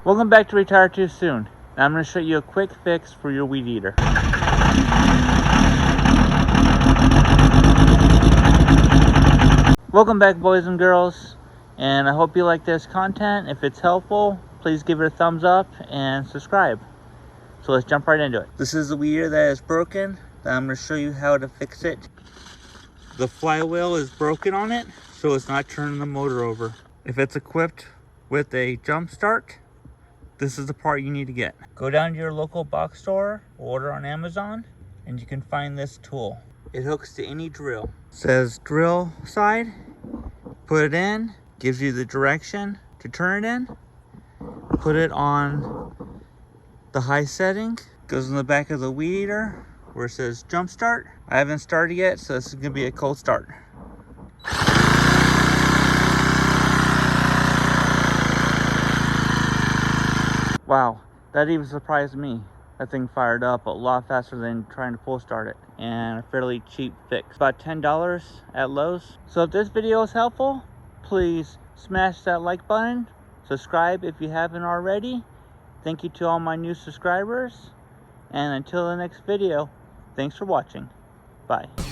Welcome back to Retire Too Soon. Now I'm going to show you a quick fix for your weed eater. Welcome back, boys and girls, and I hope you like this content. If it's helpful, please give it a thumbs up and subscribe. So let's jump right into it. This is the weed eater that is broken. I'm going to show you how to fix it. The flywheel is broken on it, so it's not turning the motor over. If it's equipped with a jump start, this is the part you need to get. Go down to your local box store, order on Amazon, and you can find this tool. It hooks to any drill. It says drill side, put it in, gives you the direction to turn it in, put it on the high setting, goes in the back of the weed eater where it says jump start. I haven't started yet, so this is gonna be a cold start. Wow, that even surprised me. That thing fired up a lot faster than trying to pull start it, and a fairly cheap fix. About $10 at Lowe's. So if this video is helpful, please smash that like button, subscribe if you haven't already. Thank you to all my new subscribers, and until the next video, thanks for watching. Bye.